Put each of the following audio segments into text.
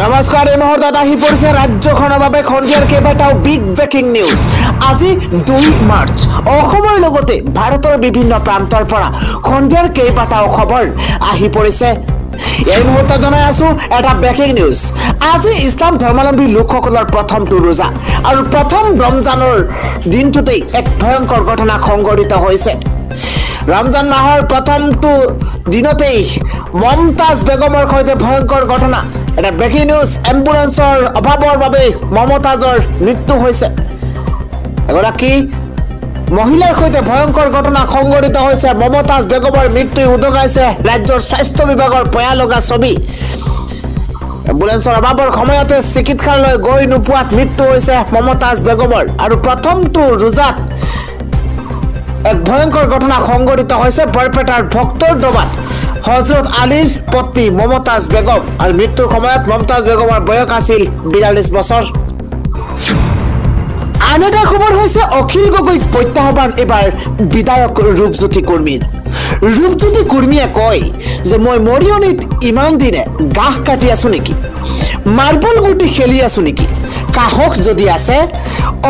নমস্কাৰ এই মুহূৰ্তত আহি পৰিছে ৰাজ্যখনৰ বাবে খন্দিয়াৰ কেইবাটাও বিগ ব্ৰেকিং নিউজ। আজি 2 মাৰ্চ অসমৰ লগতে ভাৰতৰ বিভিন্ন প্ৰান্তৰ পৰা খন্দিয়াৰ কেইবাটাও খবৰ আহি পৰিছে। এই মুহূৰ্তত জনাই আছো এটা ব্ৰেকিং নিউজ। আজি ইছলাম ধৰ্মাৱলম্বী লোকসকলৰ প্ৰথমটো ৰোজা আৰু প্ৰথম ৰমজানৰ দিনটোতেই এক ভয়ংকৰ ঘটনা সংঘটিত হৈছে। ৰমজান মাহৰ প্ৰথমটো দিনতেই মমতাজ বেগমৰ সৈতে ভয়ংকৰ ঘটনা। এটা ব্ৰেকিং নিউজ। এম্বুলেন্সৰ অভাৱৰ বাবে মমতাজৰ মৃত্যু হৈছে। এগৰাকী মহিলাৰ সৈতে ভয়ংকৰ ঘটনা সংঘটিত হৈছে। মমতাজ বেগমৰ মৃত্যু উদগাইছে ৰাজ্যৰ স্বাস্থ্য বিভাগৰ ভয়ালগা ছবি। এম্বুলেন্সৰ অভাৱৰ সময়তে চিকিৎসালয়লৈ গৈ নোপোৱাত মৃত্যু হৈছে মমতাজ বেগমৰ। আৰু প্ৰথমটো ৰোজাত এক ভয়ংকৰ ঘটনা সংঘটিত হৈছে বৰপেটাৰ ভক্তৰ দবাত হজৰত আলীৰ পত্নী মমতাজ বেগম। আৰু মৃত্যুৰ সময়ত মমতাজ বেগমৰ বয়স আছিল 42 বছৰ। আন এটা খবৰ হৈছে অখিল গগৈক প্ৰত্যাহ্বান এবাৰ বিধায়ক ৰূপজ্যোতি কুৰ্মীৰ। ৰূপজ্যোতি কুৰ্মীয়ে কয় যে মই মৰিয়নিত ইমান দিনে গাহ কাটি আছো নেকি, মাৰ্বল গুটি খেলি আছো নেকি? কাহক যদি আছে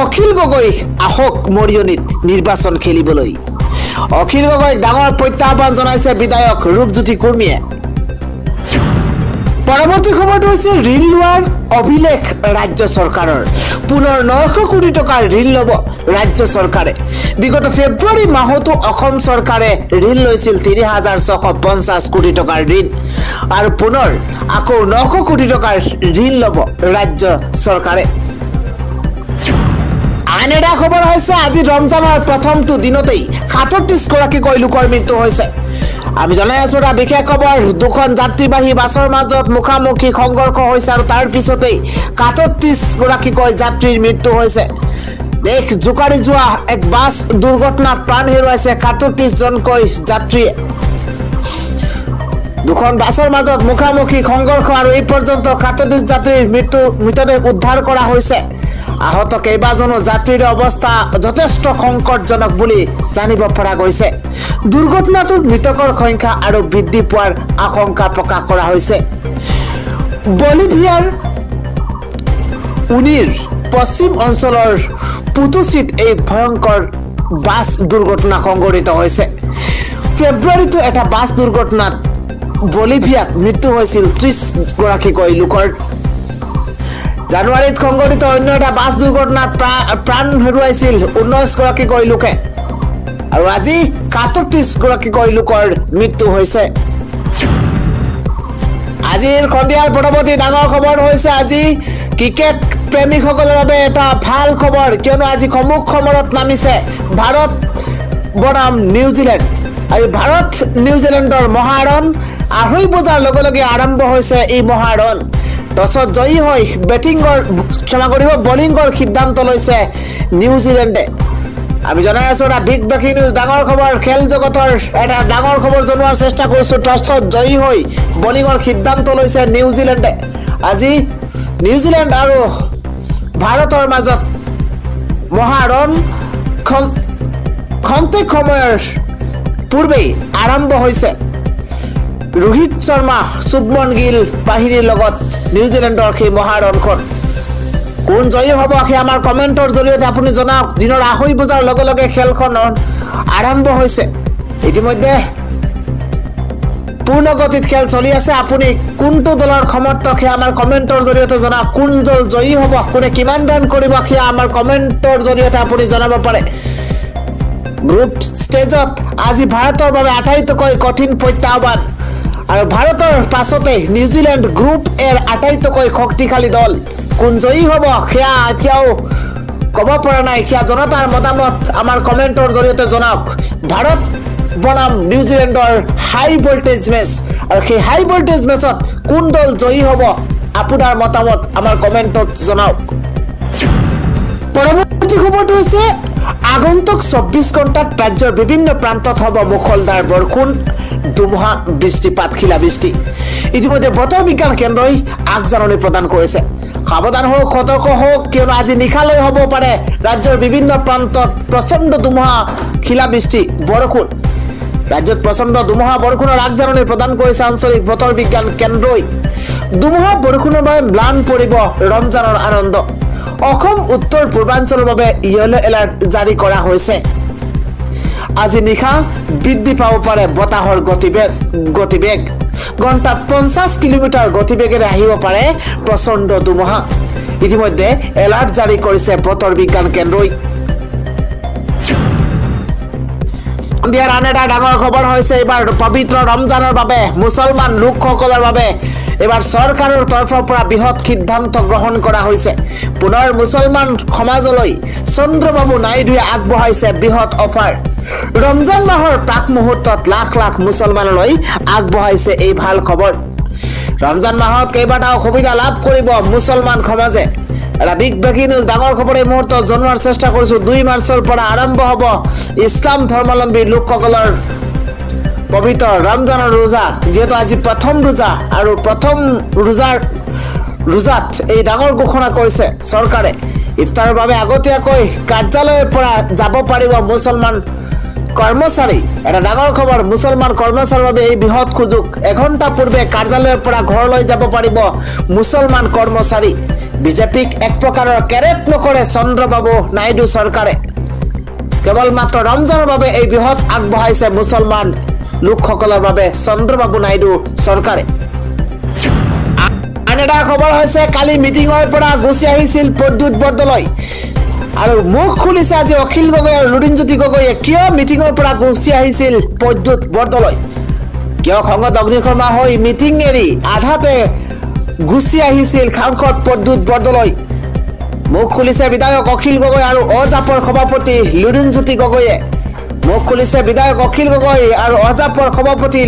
অখিল গগৈ আহক মৰিয়নিত নিৰ্বাচন খেলিবলৈ। অখিল গগৈক ডাঙৰ প্ৰত্যাহ্বান জনাইছে বিধায়ক ৰূপজ্যোতি কুৰ্মীয়ে। পৰৱৰ্তী খবৰটো হৈছে ঋণ লোৱাৰ অভিলেখ ৰাজ্য চৰকাৰৰ। পুনৰ 900 কোটি টকাৰ ঋণ ল'ব ৰাজ্য চৰকাৰে। বিগত ফেব্ৰুৱাৰী মাহতো অসম চৰকাৰে ঋণ লৈছিল 3650 কোটি টকাৰ ঋণ। আৰু পুনৰ আকৌ 900 কোটি টকাৰ ঋণ ল'ব ৰাজ্য চৰকাৰে। আন এটা খবৰ হৈছে আজি ৰমজানৰ প্ৰথমটো দিনতেই 37 গৰাকীকৈ লোকৰ মৃত্যু হৈছে। আমি জনাই আছো এটা বিশেষ খবৰ। দুখন যাত্ৰীবাহী বাছৰ মাজত মুখামুখি সংঘৰ্ষ হৈছে আৰু তাৰ পিছতেই 37 গৰাকীকৈ যাত্ৰীৰ মৃত্যু হৈছে। দেশ জোকাৰি যোৱা এক বাছ দুৰ্ঘটনাত প্ৰাণ হেৰুৱাইছে 37 জনকৈ যাত্ৰীয়ে। দুখন বাছৰ মাজত মুখামুখি সংঘৰ্ষ আৰু এই পৰ্যন্ত 37 যাত্ৰীৰ মৃতদেহ উদ্ধাৰ কৰা হৈছে। আহত কেইবাজনো যাত্ৰীৰ অৱস্থা যথেষ্ট সংকটজনক বুলি জানিব পৰা গৈছে। দুৰ্ঘটনাটোৰ মৃতকৰ সংখ্যা আৰু বৃদ্ধি পোৱাৰ আশংকা প্ৰকাশ কৰা হৈছে। বলিভিয়াৰ উনিৰ পশ্চিম অঞ্চলৰ পুতুচিত এই ভয়ংকৰ বাছ দুৰ্ঘটনা সংঘটিত হৈছে। ফেব্ৰুৱাৰীতো এটা বাছ দুৰ্ঘটনাত বলিভিয়াত মৃত্যু হৈছিল 30 গৰাকীকৈ লোকৰ। জানুৱাৰীত সংঘটিত অন্য এটা বাছ দুৰ্ঘটনাত প্ৰাণ হেৰুৱাইছিল 19 গৰাকীকৈ লোকে। আৰু আজি 37 গৰাকীকৈ লোকৰ মৃত্যু হৈছে। আজিৰ সন্ধিয়াৰ পৰৱৰ্তী ডাঙৰ খবৰ হৈছে আজি ক্ৰিকেট প্ৰেমীসকলৰ বাবে এটা ভাল খবৰ, কিয়নো আজি সমুখ সমৰত নামিছে ভাৰত বনাম নিউজিলেণ্ড। আৰু ভাৰত নিউজিলেণ্ডৰ মহাৰণ 2:30 বজাৰ লগে লগে আৰম্ভ হৈছে এই মহাৰণ। টছত জয়ী হৈ বলিঙৰ সিদ্ধান্ত লৈছে নিউজিলেণ্ডে। আমি জনাই আছো এটা বিগ ব্ৰেকিং নিউজ, ডাঙৰ খবৰ। খেল জগতৰ এটা ডাঙৰ খবৰ জনোৱাৰ চেষ্টা কৰিছো। টছত জয়ী হৈ বলিঙৰ সিদ্ধান্ত লৈছে নিউজিলেণ্ডে। আজি নিউজিলেণ্ড আৰু ভাৰতৰ মাজত মহাৰণ খন্তেক সময়ৰ পূৰ্বেই আৰম্ভ হৈছে। ৰোহিত শৰ্মা, শুভমন গিল বাহিনীৰ লগত নিউজিলেণ্ডৰ সেই মহাৰণখন। কোন জয়ী হ'ব সেই আমাৰ কমেণ্টৰ জৰিয়তে আপুনি জনাওক। দিনৰ 2:30 বজাৰ লগে লগে খেলখন আৰম্ভ হৈছে। ইতিমধ্যে পূৰ্ণ গতিত খেল চলি আছে। আপুনি কোনটো দলৰ সমৰ্থক সেয়া আমাৰ কমেণ্টৰ জৰিয়তে জনাওক। কোন দল জয়ী হ'ব, কোনে কিমান ৰান কৰিব সেয়া আমাৰ কমেণ্টৰ জৰিয়তে আপুনি জনাব পাৰে। গ্ৰুপ ষ্টেজত আজি ভাৰতৰ বাবে আটাইতকৈ কঠিন প্ৰত্যাহ্বান। আৰু ভাৰতৰ পাছতে নিউজিলেণ্ড গ্ৰুপ এৰ আটাইতকৈ শক্তিশালী দল। কোন জয়ী হ'ব সেয়া এতিয়াও ক'ব পৰা নাই। সেয়া জনতাৰ মতামত আমাৰ কমেণ্টৰ জৰিয়তে জনাওক। ভাৰত বনাম নিউজিলেণ্ডৰ হাই ভল্টেজ মেচ, আৰু সেই হাই ভল্টেজ মেচত কোন দল জয়ী হ'ব আপোনাৰ মতামত আমাৰ কমেণ্টত জনাওক। পৰৱৰ্তী খবৰটো হৈছে আগন্তুক 24 ঘণ্টাত ৰাজ্যৰ বিভিন্ন প্ৰান্তত হ'ব মুখলধাৰ বৰষুণ, ধুমুহা, বৃষ্টিপাত, শিলাবৃষ্টি। ইতিমধ্যে বতৰ বিজ্ঞান কেন্দ্ৰই আগজাননী প্ৰদান কৰিছে। সাৱধান হওক, সতৰ্ক হওক, কিয়নো আজি নিশালৈ হ'ব পাৰে ৰাজ্যৰ বিভিন্ন প্ৰান্তত প্ৰচণ্ড ধুমুহা, শিলাবৃষ্টি, বৰষুণ। ৰাজ্যত প্ৰচণ্ড ধুমুহা বৰষুণৰ আগজাননী প্ৰদান কৰিছে আঞ্চলিক বতৰ বিজ্ঞান কেন্দ্ৰই। ধুমুহা বৰষুণৰ বাবে ম্লান পৰিব ৰমজানৰ আনন্দ। অসম উত্তৰ পূৰ্বাঞ্চলৰ বাবে ইয়েলো এলাৰ্ট জাৰি কৰা হৈছে। আজি নিশা বৃদ্ধি পাব পাৰে বতাহৰ গতিবেগ। ঘণ্টাত 50 কিলোমিটাৰ গতিবেগেৰে আহিব পাৰে প্ৰচণ্ড ধুমুহা। ইতিমধ্যে এলাৰ্ট জাৰি কৰিছে বতৰ বিজ্ঞান কেন্দ্ৰই। দিয়াৰ আন এটা ডাঙৰ খবৰ হৈছে এইবাৰ পবিত্ৰ ৰমজানৰ বাবে মুছলমান লোকসকলৰ বাবে এবাৰ চৰকাৰৰ তৰফৰ পৰা বৃহৎ সিদ্ধান্ত গ্ৰহণ কৰা হৈছে। পুনৰ মুছলমান সমাজলৈ চন্দ্ৰবাবু নাইডুৱে আগবঢ়াইছে বৃহৎ অফাৰ। ৰমজান মাহৰ প্ৰাক মুহূৰ্তত লাখ লাখ মুছলমানলৈ আগবঢ়াইছে এই ভাল খবৰ। ৰমজান মাহত কেইবাটাও সুবিধা লাভ কৰিব মুছলমান সমাজে। এটা বিগ ব্ৰেকিং নিউজ ডাঙৰ খবৰ এই মুহূৰ্তত জনোৱাৰ চেষ্টা কৰিছো। 2 মাৰ্চৰ পৰা আৰম্ভ হ'ব ইছলাম ধৰ্মাৱলম্বী লোকসকলৰ পবিত্ৰ ৰমজানৰ ৰোজা। যিহেতু আজি প্ৰথম ৰোজা আৰু প্ৰথম ৰোজাত এই ডাঙৰ ঘোষণা কৰিছে চৰকাৰে। ইফতাৰৰ বাবে আগতীয়াকৈ কাৰ্যালয়ৰ পৰা যাব পাৰিব মুছলমান কৰ্মচাৰী। এটা ডাঙৰ খবৰ, মুছলমান কৰ্মচাৰীৰ বাবে এই বৃহৎ সুযোগ। এঘণ্টা পূৰ্বে কাৰ্যালয়ৰ পৰা ঘৰলৈ যাব পাৰিব মুছলমান কৰ্মচাৰী। বিজেপিক এক প্ৰকাৰৰ কেৰেপ নকৰে চন্দ্ৰবাবু নাইডু চৰকাৰে। কেৱল মাত্ৰ ৰমজানৰ বাবে এই বৃহৎ আগবঢ়াইছে মুছলমান লোকসকলৰ বাবে চন্দ্ৰবাবু নাইডু চৰকাৰে। আন এটা খবৰ হৈছে কালি মিটিঙৰ পৰা গুচি আহিছিল প্ৰদ্যুৎ বৰদলৈ আৰু মুখ খুলিছে আজি অখিল গগৈ আৰু লুৰিণজ্যোতি গগৈয়ে। কিয় মিটিঙৰ পৰা গুচি আহিছিল প্ৰদ্যুৎ বৰদলৈ? কিয় খঙত অগ্নিশৰ্মা হৈ মিটিং এৰি আধাতে গুচি আহিছিল সাংসদ প্ৰদ্যুৎ বৰদলৈ? মুখ খুলিছে বিধায়ক অখিল গগৈ আৰু অজাপৰ সভাপতি লুৰিণজ্যোতি গগৈয়ে। মুখ খুলিছে বিধায়ক অখিল গগৈ আৰু অজাপৰ সভাপতি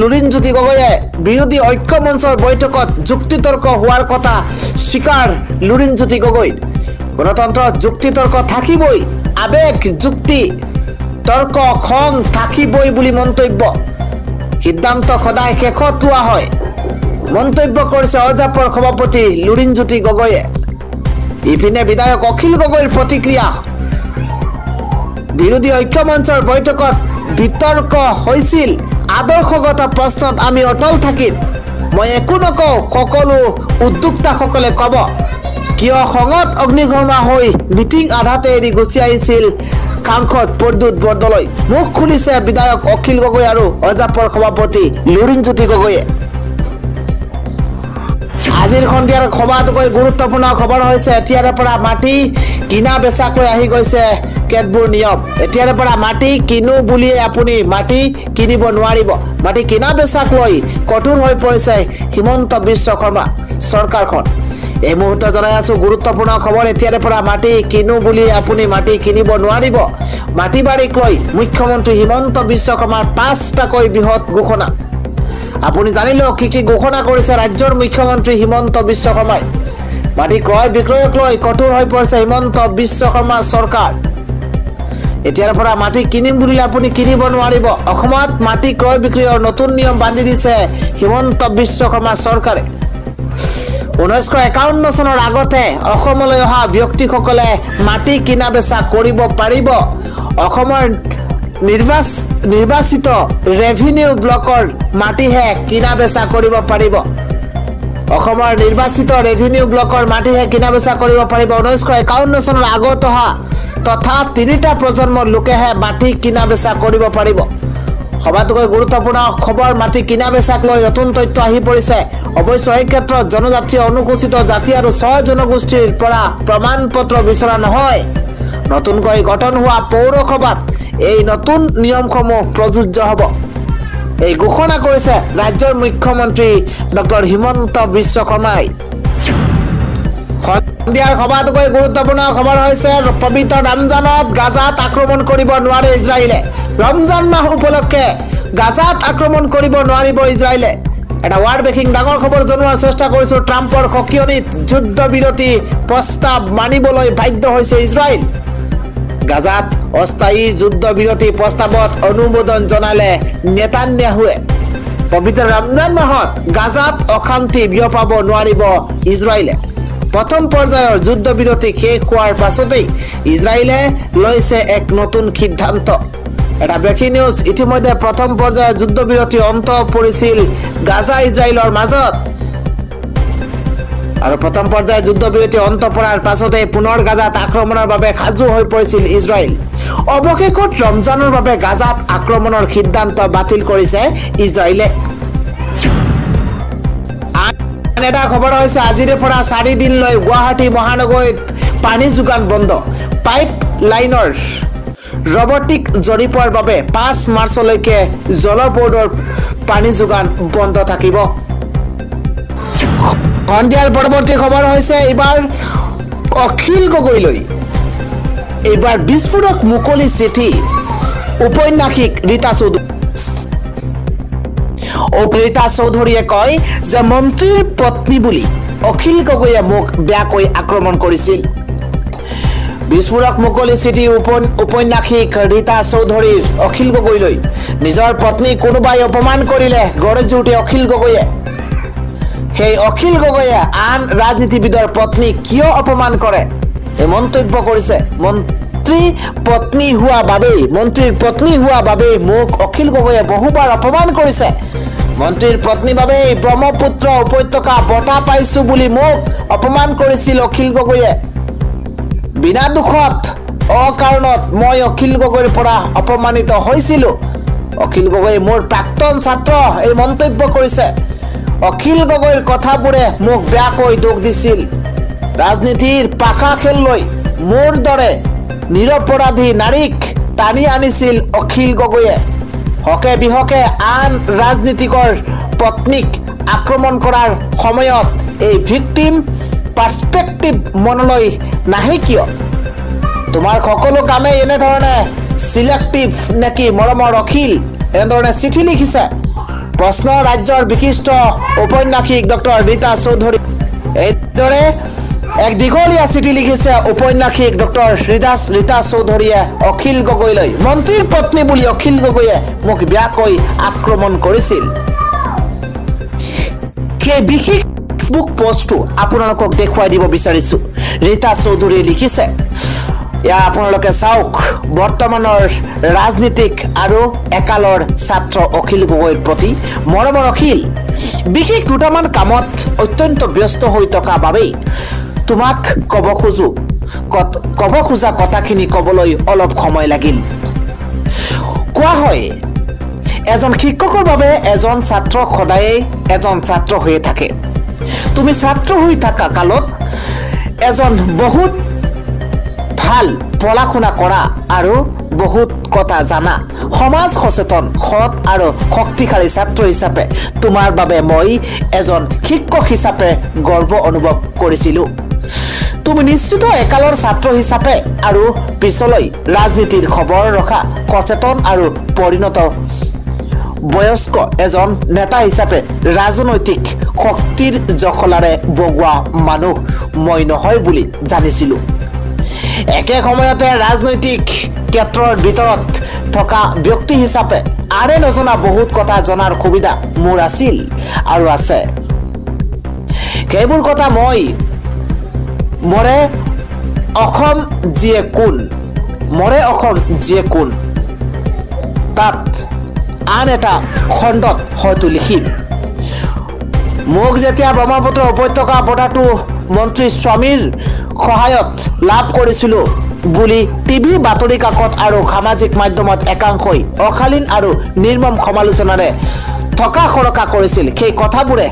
লুৰিণজ্যোতি গগৈয়ে। বিৰোধী ঐক্য মঞ্চৰ বৈঠকত যুক্তিতৰ্ক হোৱাৰ কথা স্বীকাৰ লুৰিণজ্যোতি গগৈ। গণতন্ত্ৰত যুক্তিতৰ্ক থাকিবই, আবেগ যুক্তি তৰ্ক খং থাকিবই বুলি মন্তব্য। সিদ্ধান্ত সদায় শেষত লোৱা হয় মন্তব্য কৰিছে অজাপৰ সভাপতি লুৰিণজ্যোতি গগৈয়ে। ইপিনে বিধায়ক অখিল গগৈৰ প্ৰতিক্ৰিয়া। বিৰোধী ঐক্য মঞ্চৰ বৈঠকত বিতৰ্ক হৈছিল। আদৰ্শগত প্ৰশ্নত আমি অটল থাকিম। মই একো নকওঁ, সকলো উদ্যোক্তাসকলে ক'ব। কিয় খঙত অগ্নিশৰ্মা হৈ মিটিং আধাতে এৰি গুচি আহিছিল সাংসদ প্ৰদ্যুৎ বৰদলৈ? মুখ খুলিছে বিধায়ক অখিল গগৈ আৰু অজাপৰ সভাপতি লুৰিণজ্যোতি গগৈয়ে। আজিৰ সন্ধিয়াৰ সবাতোকৈ গুৰুত্বপূৰ্ণ খবৰ হৈছে এতিয়াৰে পৰা মাটি কিনা বেচাকৈ আহি গৈছে কেতবোৰ নিয়ম। এতিয়াৰে পৰা মাটি কিনো বুলিয়ে আপুনি মাটি কিনিব নোৱাৰিব। মাটি কিনা বেচাক লৈ কঠোৰ হৈ পৰিছে হিমন্ত বিশ্ব শৰ্মা চৰকাৰখন। এই মুহূৰ্তে জনাই আছো গুৰুত্বপূৰ্ণ খবৰ। এতিয়াৰে পৰা মাটি কিনো বুলি আপুনি মাটি কিনিব নোৱাৰিব। মাটি বাৰীক লৈ মুখ্যমন্ত্ৰী হিমন্ত বিশ্ব শৰ্মাৰ 5টাকৈ বৃহৎ ঘোষণা। আপুনি জানিলেও কি ঘোষণা কৰিছে ৰাজ্যৰ মুখ্যমন্ত্ৰী হিমন্ত বিশ্ব শৰ্মাই। মাটি ক্ৰয় বিক্ৰয়ক লৈ কঠোৰ হৈ পৰিছে হিমন্ত বিশ্ব শৰ্মা চৰকাৰ। এতিয়াৰ পৰা মাটি কিনিম বুলিলে আপুনি কিনিব নোৱাৰিব। অসমত মাটি ক্ৰয় বিক্ৰয়ৰ নতুন নিয়ম বান্ধি দিছে হিমন্ত বিশ্ব শৰ্মা চৰকাৰে। 1951 চনৰ আগতে অসমলৈ অহা ব্যক্তিসকলে মাটি কিনা বেচা কৰিব পাৰিব। অসমৰ নিৰ্বাচিত ৰেভিনিউ ব্লকৰ মাটিহে কিনা বেচা কৰিব পাৰিব। অসমৰ নিৰ্বাচিত ৰেভিনিউ ব্লকৰ মাটিহে কিনা বেচা কৰিব পাৰিব। 1951 চনৰ আগত অহা তথা 3টা প্ৰজন্মৰ লোকেহে মাটি কিনা বেচা কৰিব পাৰিব। সবাতোকৈ গুৰুত্বপূৰ্ণ খবৰ, মাটি কিনা বেচাক লৈ নতুন তথ্য আহি পৰিছে। অৱশ্যে এই ক্ষেত্ৰত জনজাতীয় অনুসূচিত জাতি আৰু 6 জনগোষ্ঠীৰ পৰা প্ৰমাণ পত্ৰ বিচৰা নহয়। নতুনকৈ গঠন হোৱা পৌৰসভাত এই নতুন নিয়মসমূহ প্ৰযোজ্য হ'ব। এই ঘোষণা কৰিছে ৰাজ্যৰ মুখ্যমন্ত্ৰী ডক্টৰ হিমন্ত বিশ্ব শৰ্মাই। সন্ধিয়াৰ সবাতোকৈ গুৰুত্বপূৰ্ণ খবৰ হৈছে পবিত্ৰ ৰমজানত গাজাত আক্ৰমণ কৰিব নোৱাৰে ইজৰাইলে। ৰমজান মাহ উপলক্ষে গাজাত আক্ৰমণ কৰিব নোৱাৰিব ইজৰাইলে। এটা ৱাৰ্ড ব্ৰেকিং ডাঙৰ খবৰ জনোৱাৰ চেষ্টা কৰিছো। ট্ৰাম্পৰ সকিয়নিত যুদ্ধ বিৰতি প্ৰস্তাৱ মানিবলৈ বাধ্য হৈছে ইজৰাইল। গাজাত অস্থায়ী যুদ্ধ বিৰতি প্ৰস্তাৱত অনুমোদন জনালে নেতান্যাহুৱে। পবিত্ৰ ৰমজান মাহত গাজাত অশান্তি বিয়পাব নোৱাৰিব ইজৰাইলে। প্ৰথম পৰ্যায়ৰ যুদ্ধ বিৰতি শেষ হোৱাৰ পাছতেই ইজৰাইলে লৈছে এক নতুন সিদ্ধান্ত। এটা ব্ৰেকিং নিউজ ইতিমধ্যে প্ৰথম পৰ্যায়ৰ যুদ্ধবিৰতি অন্ত পৰিছিল গাজা ইজৰাইলৰ মাজত আৰু প্ৰথম পৰ্যায়ৰ যুদ্ধবিৰতি অন্ত পৰাৰ পাছতে পুনৰ গাজাত আক্ৰমণৰ বাবে সাজু হৈ পৰিছিল ইজৰাইল অৱশেষত ৰমজানৰ বাবে গাজাত আক্ৰমণৰ সিদ্ধান্ত বাতিল কৰিছে ইজৰাইলে এটা খবৰ হৈছে আজিৰে পৰা 4 দিনলৈ গুৱাহাটী মহানগৰীত পানী যোগান বন্ধ পাইপ লাইনৰ ৰবটিক জৰিপৰ বাবে 5 মাৰ্চলৈকে জল বোৰ্ডৰ পানী যোগান বন্ধ থাকিব সন্ধিয়াৰ পৰৱৰ্তী খবৰ হৈছে এবাৰ অখিল গগৈলৈ এবাৰ বিস্ফোৰক মুকলি চিঠি উপন্যাসিক ৰীতা চৌধুৰীয়ে কয় যে মন্ত্ৰীৰ পত্নী বুলি অখিল গগৈয়ে মোক বেয়াকৈ আক্ৰমণ কৰিছিল বিস্ফোৰক মুকলি চিঠি উপন্যাসিক ৰীতা চৌধুৰীৰ অখিল গগৈলৈ নিজৰ পত্নী কোনোবাই অপমান কৰিলে গৰজি উঠে অখিল গগৈয়ে সেই অখিল গগৈয়ে আন ৰাজনীতিবিদৰ পত্নী কিয় অপমান কৰে এই মন্তব্য কৰিছে মন্ত্ৰীৰ পত্নী হোৱা বাবে মোক অখিল গগৈয়ে বহুবাৰ অপমান কৰিছে মন্ত্ৰীৰ পত্নী বাবে ব্ৰহ্মপুত্ৰ উপত্যকা বঁটা পাইছো বুলি মোক অপমান কৰিছিল অখিল গগৈয়ে বিনা দুখত অকাৰণত মই অখিল গগৈৰ পৰা অপমানিত হৈছিলো অখিল গগৈ মোৰ প্ৰাক্তন ছাত্ৰ এই মন্তব্য কৰিছে অখিল গগৈৰ কথাবোৰে মোক বেয়াকৈ দুখ দিছিল ৰাজনীতিৰ পাখা খেল লৈ মোৰ দৰে নিৰপৰাধী নাৰীক টানি আনিছিল অখিল গগৈয়ে হকে বিহকে আন ৰাজনীতিকৰ পত্নীক আক্ৰমণ কৰাৰ সময়ত এই ভিক্টিম পাৰ্সপেক্টিভ মনলৈ নাহে কিয় তোমাৰ সকলো কামে এনে ধৰণে সিলেক্টিভ নেকি মৰমৰ অখিল এনেধৰণে চিঠি লিখিছে প্ৰশ্ন ৰাজ্যৰ বিশিষ্ট উপন্যাসিক ডক্টৰ ৰীতা চৌধুৰী এইদৰে এক দীঘলীয়া চিঠি লিখিছে উপন্যাসিক ডক্টৰ ৰীতা চৌধুৰীয়ে অখিল গগৈলৈ মন্ত্ৰীৰ পত্নী বুলি অখিল গগৈয়ে মোক বেয়াকৈ আক্ৰমণ কৰিছিল সেই বিশেষ ফেসবুক পোষ্টটো আপোনালোকক দেখুৱাই দিব বিচাৰিছো ৰীতা চৌধুৰীয়ে লিখিছে ইয়া আপোনালোকে চাওক বৰ্তমানৰ ৰাজনীতিক আৰু একালৰ ছাত্ৰ অখিল গগৈৰ প্ৰতি মৰমৰ অখিল বিশেষ দুটামান কামত অত্যন্ত ব্যস্ত হৈ থকা বাবে তোমাক কব খোজা কথাখিনি কবলৈ অলপ সময় লাগিল কোৱা হয় এজন শিক্ষকৰ বাবে এজন ছাত্ৰ সদায় এজন ছাত্ৰ হৈ থাকে তুমি ছাত্ৰ হৈ থকা কালত এজন বহুত ভাল পঢ়া-শুনা কৰা আৰু বহুত কথা জানা সমাজ সচেতন সৎ আৰু শক্তিশালী ছাত্ৰ হিচাপে তোমাৰ বাবে মই এজন শিক্ষক হিচাপে গৰ্ব অনুভৱ কৰিছিলো তুমি নিশ্চিত একালৰ ছাত্ৰ হিচাপে আৰু পিছলৈ ৰাজনীতিৰ খবৰ ৰখা সচেতন আৰু পৰিণত বয়স্ক এজন নেতা হিচাপে ৰাজনৈতিক শক্তিৰ জখলাৰে বগোৱা মানুহ মই নহয় বুলি জানিছিলো একে সময়তে ৰাজনৈতিক ক্ষেত্ৰৰ ভিতৰত থকা ব্যক্তি হিচাপে আৰে নজনা বহুত কথা জনাৰ সুবিধা মোৰ আছিল আৰু আছে সেইবোৰ কথা মই মৰে অসম যিয়ে কোন তাত আন এটা খণ্ডত হয়তো লিখিম মোক যেতিয়া ব্ৰহ্মপুত্ৰ উপত্যকা বঁটাটো মন্ত্ৰী স্বামীৰ সহায়ত লাভ কৰিছিলো বুলি টিভি বাতৰি কাকত আৰু সামাজিক মাধ্যমত একাংশই অশালীন আৰু নিৰ্মম সমালোচনাৰে থকা খৰকা কৰিছিল সেই কথাবোৰে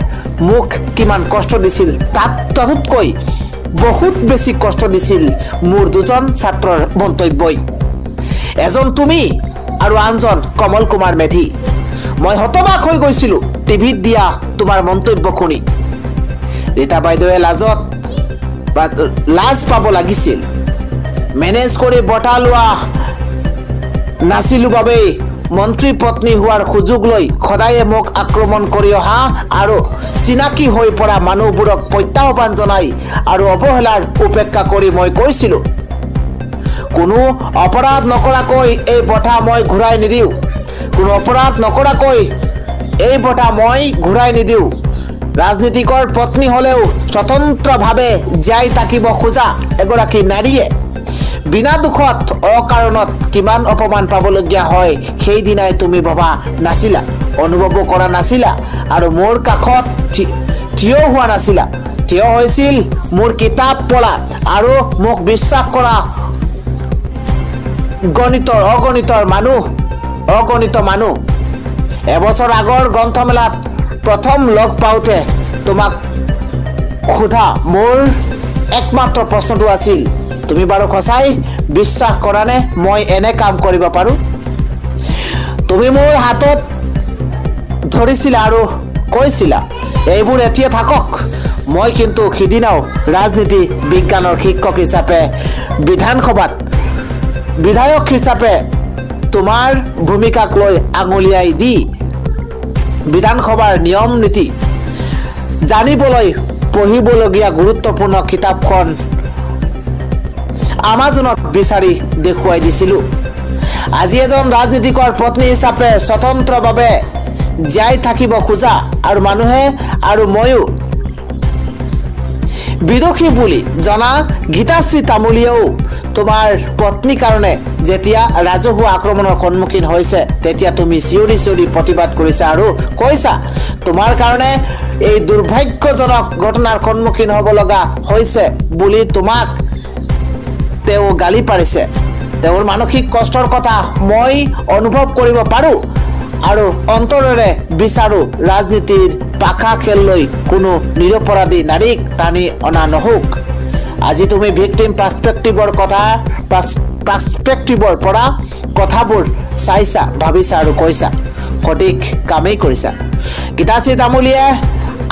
মোক কিমান কষ্ট দিছিল তাতকৈ বহুত বেছি কষ্ট দিছিল মোৰ দুজন ছাত্ৰৰ মন্তব্যই এজন তুমি আৰু আনজন কমল কুমাৰ মেধি মই হতবাক হৈ গৈছিলো টিভিত দিয়া তোমাৰ মন্তব্য শুনি ৰীতা বাইদেৱে লাজ পাব লাগিছিল মেনেজ কৰি বঁটা লোৱা নাছিলো বাবে মন্ত্ৰী পত্নী হোৱাৰ সুযোগ লৈ সদায়ে মোক আক্ৰমণ কৰি অহা আৰু চিনাকি হৈ পৰা মানুহবোৰক প্ৰত্যাহ্বান জনাই আৰু অৱহেলাৰ উপেক্ষা কৰি মই কৈছিলো কোনো অপৰাধ নকৰাকৈ এই বঁটা মই ঘূৰাই নিদিও ৰাজনীতিকৰ পত্নী হলেও স্বতন্ত্ৰভাৱে জীয়াই থাকিব খোজা এগৰাকী নাৰীয়ে বিনা দুখত অকাৰণত কিমান অপমান পাবলগীয়া হয় সেইদিনাই তুমি ভবা নাছিলা, অনুভৱো কৰা নাছিলা আৰু মোৰ কাষত থিয় হোৱা নাছিলা। থিয় হৈছিল মোৰ কিতাপ পঢ়া আৰু মোক বিশ্বাস কৰা অগণিত মানুহ। এবছৰ আগৰ গ্ৰন্থমেলাত প্ৰথম লগ পাওঁতে তোমাক সোধা মোৰ একমাত্ৰ প্ৰশ্নটো আছিল, তুমি বাৰু সঁচাই বিশ্বাস কৰা নে মই এনে কাম কৰিব পাৰোঁ? তুমি মোৰ হাতত ধৰিছিলা আৰু কৈছিলা, এইবোৰ এতিয়া থাকক। মই কিন্তু সিদিনাও ৰাজনীতি বিজ্ঞানৰ শিক্ষক হিচাপে বিধানসভাত বিধায়ক হিচাপে তোমাৰ ভূমিকাক লৈ আঙুলিয়াই দি বিধানসভাৰ নিয়ম নীতি জানিবলৈ পঢ়িবলগীয়া গুৰুত্বপূৰ্ণ কিতাপখন আমাজনত বিচাৰি দেখুৱাই দিছিলোঁ। আজি এজন ৰাজনীতিকৰ পত্নী হিচাপে স্বতন্ত্ৰভাৱে জীয়াই থাকিব খোজা আৰু মানুহে আৰু ময়ো বিদোষী বুলি জনা গীতাশ্ৰী তামুলীয়েও তোমাৰ পত্নীৰ কাৰণে যেতিয়া ৰাজহুৱা আক্ৰমণৰ সন্মুখীন হৈছে তেতিয়া তুমি চিঞৰি চিঞৰি প্ৰতিবাদ কৰিছা আৰু কৈছা তোমাৰ কাৰণে এই দুৰ্ভাগ্যজনক ঘটনাৰ সন্মুখীন হ'ব লগা হৈছে বুলি তোমাক তেওঁ গালি পাৰিছে। তেওঁৰ মানসিক কষ্টৰ কথা মই অনুভৱ কৰিব পাৰোঁ আৰু অন্তৰেৰে বিচাৰো ৰাজনীতিৰ পাখা খেললৈ কোনো নিৰপৰাধী নাৰীক টানি অনা নহওক। আজি তুমি ভিক্টিম পাৰ্সপেক্টিভৰ পৰা কথাবোৰ চাইছা, ভাবিছা আৰু কৈছা, সঠিক কামেই কৰিছা। গীতাশ্ৰী তামুলীয়ে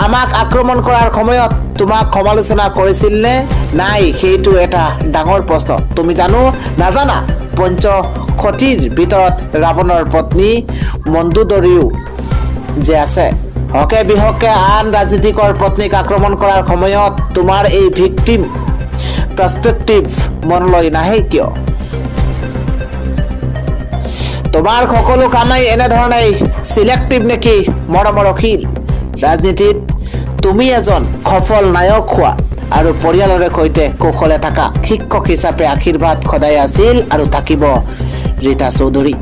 আমাক আক্ৰমণ কৰাৰ সময়ত তোমাক সমালোচনা কৰিছিল নে নাই সেইটো এটা ডাঙৰ প্ৰশ্ন। তুমি নাজানা পঞ্চশতীৰ ভিতৰত ৰাৱণৰ পত্নী মণ্ডোদৰীও যে আছে। হকে বিহকে আন ৰাজনীতিকৰ পত্নীক আক্ৰমণ কৰাৰ সময়ত তোমাৰ এই ভিক্টিম পাৰ্সপেক্টিভ মনলৈ নাহে কিয়? তোমাৰ সকলো কামেই এনেধৰণেই চিলেক্টিভ নেকি মৰমৰশীল? ৰাজনীতিত তুমি এজন সফল নায়ক হোৱা আৰু পৰিয়ালৰে সৈতে কুশলে থকা শিক্ষক হিচাপে আশীৰ্বাদ সদায় আছিল আৰু থাকিব ৰীতা চৌধুৰী।